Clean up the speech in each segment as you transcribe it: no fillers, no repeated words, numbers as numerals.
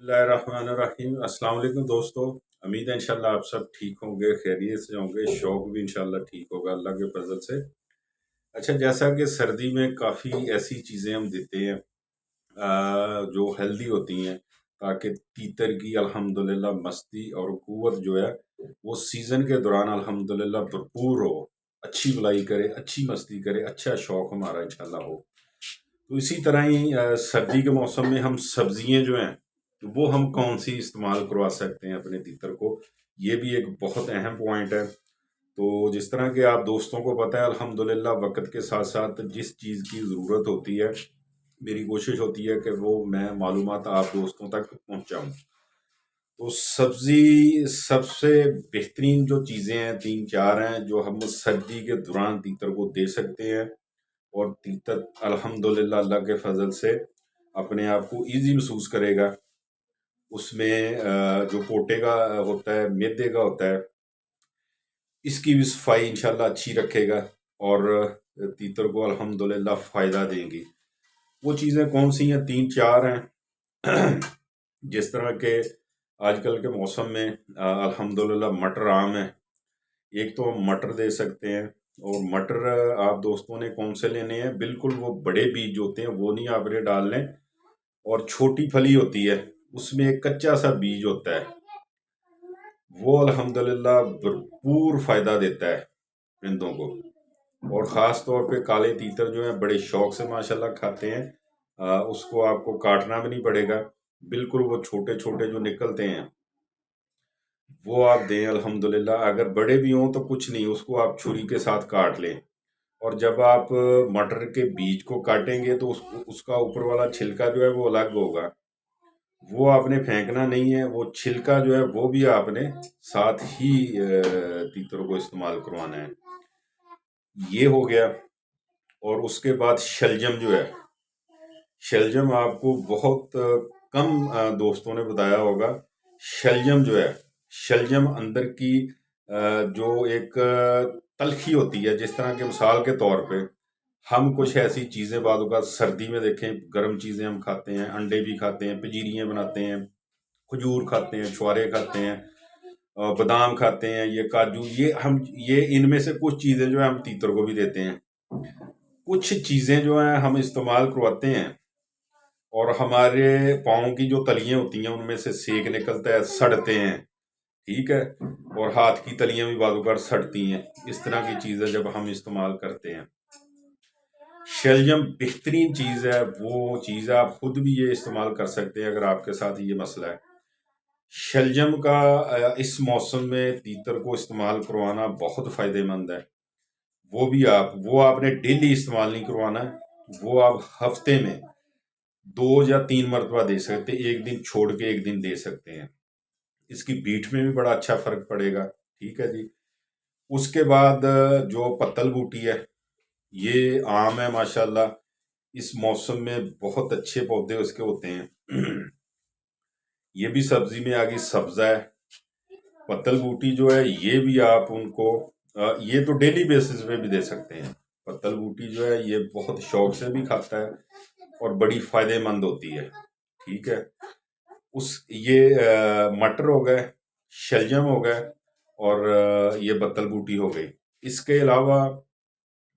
बिस्मिल्लाहिर्रहमानिर्रहीम। अस्सलाम वालेकुम दोस्तों। उम्मीद है इंशाल्लाह आप सब ठीक होंगे, खैरियत से होंगे। शौक भी इंशाल्लाह ठीक होगा अल्लाह के फजल से। अच्छा, जैसा कि सर्दी में काफ़ी ऐसी चीज़ें हम देते हैं जो हेल्दी होती हैं, ताकि तीतर की अल्हम्दुलिल्लाह मस्ती और क़ुव्वत जो है वो सीज़न के दौरान अल्हम्दुलिल्लाह भरपूर हो, अच्छी भलाई करे, अच्छी मस्ती करे, अच्छा शौक हमारा इंशाल्लाह हो। तो इसी तरह ही सर्दी के मौसम में हम सब्जियां जो हैं वो हम कौन सी इस्तेमाल करवा सकते हैं अपने तीतर को, ये भी एक बहुत अहम पॉइंट है। तो जिस तरह के आप दोस्तों को पता है अल्हम्दुलिल्लाह वक्त के साथ साथ जिस चीज़ की ज़रूरत होती है, मेरी कोशिश होती है कि वो मैं मालूमात आप दोस्तों तक पहुंचाऊं। तो सब्जी सबसे बेहतरीन जो चीज़ें हैं तीन चार हैं जो हम सर्दी के दौरान तीतर को दे सकते हैं, और तीतर अल्हम्दुलिल्लाह अल्लाह के फजल से अपने आप को ईजी महसूस करेगा। उसमें जो पोटे का होता है, मैदे का होता है, इसकी भी सफाई इंशाल्लाह अच्छी रखेगा और तीतर को अल्हम्दुलिल्लाह फ़ायदा देंगी। वो चीज़ें कौन सी हैं? तीन चार हैं। जिस तरह के आजकल के मौसम में अल्हम्दुलिल्लाह मटर आम है। एक तो हम मटर दे सकते हैं, और मटर आप दोस्तों ने कौन से लेने हैं, बिल्कुल वो बड़े बीज होते हैं वो नहीं आपने डालने, और छोटी फली होती है उसमें एक कच्चा सा बीज होता है, वो अल्हम्दुलिल्लाह भरपूर फायदा देता है परिंदों को। और ख़ास तौर पे काले तीतर जो है बड़े शौक से माशाल्लाह खाते हैं। उसको आपको काटना भी नहीं पड़ेगा, बिल्कुल वो छोटे छोटे जो निकलते हैं वो आप दें अल्हम्दुलिल्लाह। अगर बड़े भी हों तो कुछ नहीं, उसको आप छुरी के साथ काट लें। और जब आप मटर के बीज को काटेंगे तो उसका ऊपर वाला छिलका जो है वो अलग होगा, वो आपने फेंकना नहीं है। वो छिलका जो है वो भी आपने साथ ही तीतरों को इस्तेमाल करवाना है। ये हो गया। और उसके बाद शलजम जो है, शलजम आपको बहुत कम दोस्तों ने बताया होगा। शलजम जो है, शलजम अंदर की जो एक तलखी होती है, जिस तरह के मिसाल के तौर पे हम कुछ ऐसी चीज़ें बाद का सर्दी में देखें, गर्म चीज़ें हम खाते हैं, अंडे भी खाते हैं, पंजीरियाँ बनाते हैं, खजूर खाते हैं, छुआरे खाते हैं, बादाम खाते हैं, ये काजू, ये इनमें से कुछ चीज़ें जो है हम तीतर को भी देते हैं। कुछ चीज़ें जो हैं हम इस्तेमाल करवाते हैं, और हमारे पाँव की जो तलियाँ होती हैं उनमें से सेक निकलता है, सड़ते हैं, ठीक है, और हाथ की तलियाँ भी बार सड़ती हैं। इस तरह की चीज़ें जब हम इस्तेमाल करते हैं, शलजम बेहतरीन चीज़ है। वो चीज़ आप खुद भी ये इस्तेमाल कर सकते हैं अगर आपके साथ ये मसला है। शलजम का इस मौसम में तीतर को इस्तेमाल करवाना बहुत फ़ायदेमंद है। वो आपने डेली इस्तेमाल नहीं करवाना है, वो आप हफ्ते में 2 या 3 मरतबा दे सकते हैं, एक दिन छोड़ के एक दिन दे सकते हैं। इसकी बीट में भी बड़ा अच्छा फर्क पड़ेगा, ठीक है जी। उसके बाद जो पत्तल बूटी है, ये आम है माशाल्लाह, इस मौसम में बहुत अच्छे पौधे उसके होते हैं। ये भी सब्जी में आ गई, सब्जा है। पत्तल बूटी जो है ये भी आप उनको ये तो डेली बेसिस पे भी दे सकते हैं। पत्तल बूटी जो है ये बहुत शौक से भी खाता है और बड़ी फायदेमंद होती है, ठीक है। ये मटर हो गए, शलजम हो गए, और ये पत्तल बूटी हो गई। इसके अलावा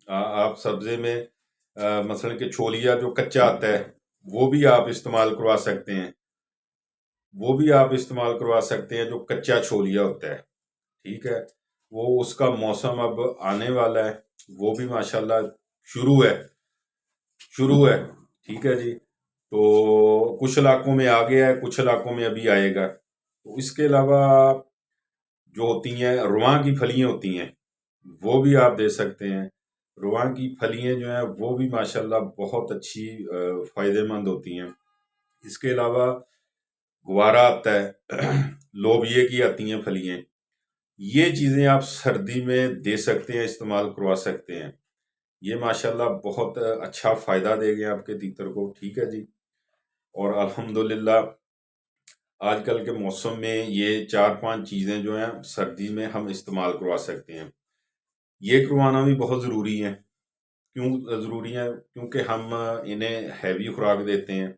आप सब्जे में मसलन के छोलिया जो कच्चा आता है वो भी आप इस्तेमाल करवा सकते हैं। वो भी आप इस्तेमाल करवा सकते हैं जो कच्चा छोलिया होता है, ठीक है। वो उसका मौसम अब आने वाला है, वो भी माशाल्लाह शुरू है, ठीक है जी। तो कुछ इलाकों में आ गया है, कुछ इलाकों में अभी आएगा। तो इसके अलावा जो होती हैं रुआं की फलियां होती हैं, वो भी आप दे सकते हैं। रुआं की फलियां जो हैं वो भी माशाल्लाह बहुत अच्छी फायदेमंद होती हैं। इसके अलावा गुवारा आता है, लोबिये की आती हैं फलियां, ये चीज़ें आप सर्दी में दे सकते हैं, इस्तेमाल करवा सकते हैं। ये माशाल्लाह बहुत अच्छा फ़ायदा देंगे आपके तीतर को, ठीक है जी। और अल्हम्दुलिल्लाह आजकल के मौसम में ये 4-5 चीज़ें जो हैं सर्दी में हम इस्तेमाल करवा सकते हैं। ये करवाना भी बहुत ज़रूरी है। क्यों ज़रूरी है? क्योंकि हम इन्हें हैवी खुराक देते हैं,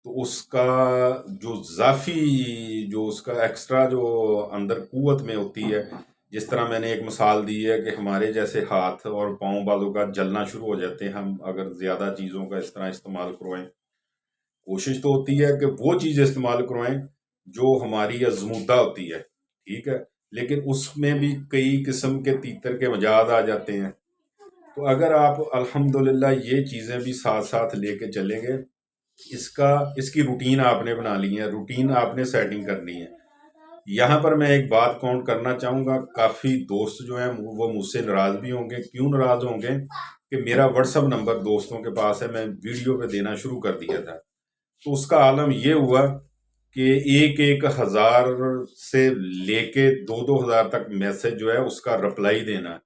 تو اس کا جو اضافی جو اس کا ایکسٹرا جو اندر قوت میں ہوتی ہے، جس طرح میں نے ایک مثال دی ہے کہ ہمارے جیسے ہاتھ اور پاؤں بعضوں کا جلنا شروع ہو جاتے ہیں ہم اگر زیادہ چیزوں کا اس طرح استعمال کروائیں. کوشش تو ہوتی ہے کہ وہ چیز استعمال کروائیں جو ہماری آزمودہ ہوتی ہے، ٹھیک ہے، لیکن اس میں بھی کئی قسم کے تیتر کے مجاد آ جاتے ہیں. تو اگر آپ الحمدللہ یہ چیزیں بھی ساتھ ساتھ لے کے چلیں گے، اس کی روٹین آپ نے بنا لی ہے، روٹین آپ نے سیٹنگ کرنی ہے. یہاں پر میں ایک بات کاؤنٹ کرنا چاہوں گا، کافی دوست جو ہیں وہ مجھ سے ناراض بھی ہوں گے. کیوں ناراض ہوں گے؟ کہ میرا واٹس ایپ نمبر دوستوں کے پاس ہے، میں ویڈیو پہ دینا شروع کر دیا تھا. تو اس کا عالم یہ ہوا کہ 1,000 سے لے کے 2,000 تک میسج جو ہے اس کا رپلائی دینا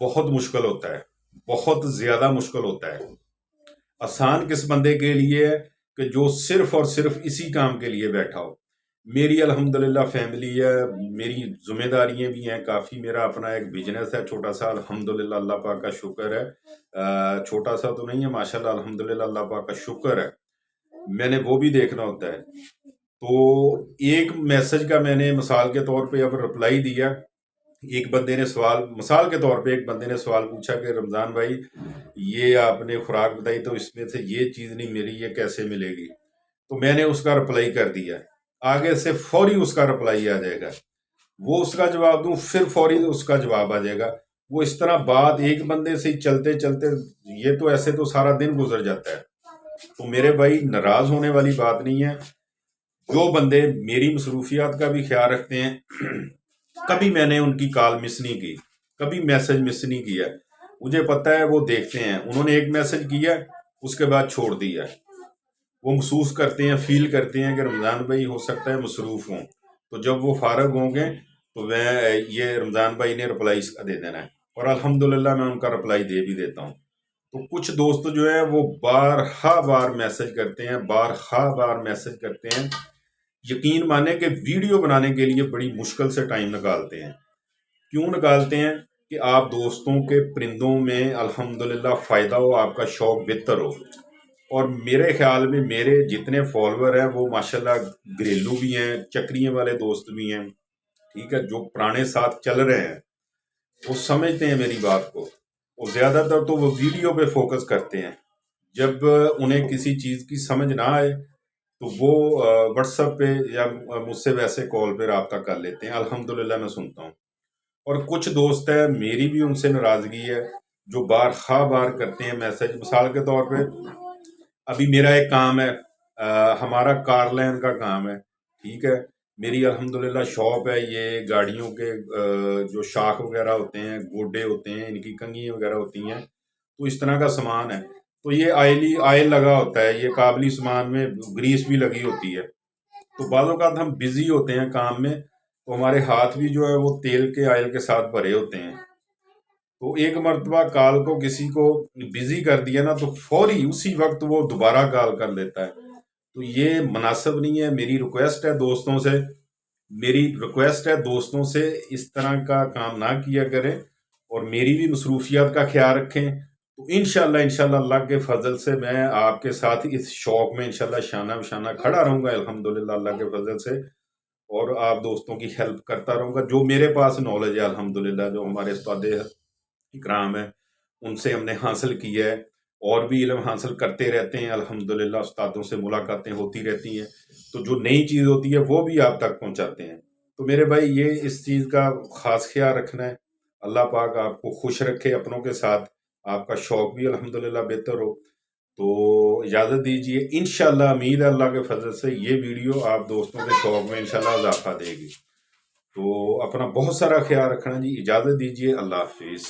بہت مشکل ہوتا ہے، بہت زیادہ مشکل ہوتا ہے. آسان کس بندے کے لیے ہے کہ جو صرف اور صرف اسی کام کے لیے بیٹھا ہو. میری الحمدللہ فیملی ہے، میری ذمہ داریاں بھی ہیں کافی، میرا اپنا ایک بزنس ہے چھوٹا سا، الحمدللہ اللہ پاک کا شکر ہے. چھوٹا سا تو نہیں ہے ماشاءاللہ، الحمدللہ اللہ پاک کا شکر ہے. میں نے وہ بھی دیکھنا ہوتا ہے. تو ایک میسج کا میں نے مثال کے طور پہ اب رپلائی دیا. ایک بندے نے مثال کے طور پہ ایک بندے نے سوال پوچھا کہ رمضان بھائی یہ آپ نے خوراک بتائی تو اس میں سے یہ چیز نہیں ملی، یہ کیسے ملے گی؟ تو میں نے اس کا رپلائی کر دیا. آگے سے فوری اس کا رپلائی آ جائے گا، وہ اس کا جواب دوں پھر فوری اس کا جواب آ جائے گا. وہ اس طرح بات ایک بندے سے چلتے چلتے یہ تو ایسے تو سارا دن گزر جاتا ہے. تو میرے بھائی ناراض ہونے والی بات نہیں ہے. جو بندے میری مصروفیات کا بھی خیال رکھتے ہیں، کبھی میں نے ان کی کال مس نہیں کی، کبھی میسج مس نہیں کیا. مجھے پتہ ہے وہ دیکھتے ہیں. انہوں نے ایک میسج کیا اس کے بعد چھوڑ دیا. وہ محسوس کرتے ہیں، فیل کرتے ہیں کہ رمضان بھائی ہو سکتا ہے مصروف ہوں، تو جب وہ فارغ ہوں گے تو میں یہ رمضان بھائی نے رپلائی اس کا دے دینا ہے. اور الحمدللہ میں ان کا رپلائی دے بھی دیتا ہوں. تو کچھ دوست جو ہیں وہ بار میسج کرتے ہیں، بار میسج کرتے ہیں. یقین مانے کہ ویڈیو بنانے کے لیے بڑی مشکل سے ٹائم نکالتے ہیں. کیوں نکالتے ہیں؟ کہ آپ دوستوں کے پرندوں میں الحمدللہ فائدہ ہو، آپ کا شوق بہتر ہو. اور میرے خیال میں میرے جتنے فالوور ہیں وہ ماشاءاللہ گھریلو بھی ہیں، چکریے والے دوست بھی ہیں، ٹھیک ہے، جو پرانے ساتھ چل رہے ہیں وہ سمجھتے ہیں میری بات کو. اور زیادہ تر تو وہ ویڈیو پہ فوکس کرتے ہیں. جب انہیں کسی چیز کی سمجھ نہ آئے تو وہ واٹس ایپ پہ یا مجھ سے ویسے کال پہ رابطہ کر لیتے ہیں. الحمدللہ میں سنتا ہوں. اور کچھ دوست ہیں میری بھی ان سے ناراضگی ہے جو بار کرتے ہیں میسج. مثال کے طور پہ ابھی میرا ایک کام ہے، ہمارا کار لین کا کام ہے، ٹھیک ہے، میری الحمدللہ شاپ ہے. یہ گاڑیوں کے جو شاخ وغیرہ ہوتے ہیں، گوڈے ہوتے ہیں، ان کی کنگھی وغیرہ ہوتی ہیں، تو اس طرح کا سامان ہے. تو یہ آئل لگا ہوتا ہے، یہ قابلی سامان میں گریس بھی لگی ہوتی ہے. تو بعض اوقات ہم بزی ہوتے ہیں کام میں، تو ہمارے ہاتھ بھی جو ہے وہ تیل کے آئل کے ساتھ بھرے ہوتے ہیں. تو ایک مرتبہ کال کو کسی کو بزی کر دیا نا تو فوری اسی وقت وہ دوبارہ کال کر لیتا ہے. تو یہ مناسب نہیں ہے. میری ریکویسٹ ہے دوستوں سے اس طرح کا کام نہ کیا کریں اور میری بھی مصروفیات کا خیال رکھیں. تو انشاءاللہ اللہ کے فضل سے میں آپ کے ساتھ اس شوق میں انشاءاللہ شانہ بشانہ کھڑا رہوں گا الحمدللہ اللہ کے فضل سے. اور آپ دوستوں کی ہیلپ کرتا رہوں گا. جو میرے پاس نالج ہے الحمدللہ، جو ہمارے استاد اکرام ہے ان سے ہم نے حاصل کیا ہے، اور بھی علم حاصل کرتے رہتے ہیں الحمدللہ. استادوں سے ملاقاتیں ہوتی رہتی ہیں تو جو نئی چیز ہوتی ہے وہ بھی آپ تک پہنچاتے ہیں. تو میرے بھائی یہ اس چیز کا خاص خیال رکھنا ہے. اللہ پاک آپ کو خوش رکھے اپنوں کے ساتھ، آپ کا شوق بھی الحمدللہ بہتر ہو. تو اجازت دیجیے، انشاءاللہ امید ہے اللہ کے فضل سے یہ ویڈیو آپ دوستوں کے شوق میں انشاءاللہ اضافہ دے گی. تو اپنا بہت سارا خیال رکھنا جی. اجازت دیجیے، اللہ حافظ.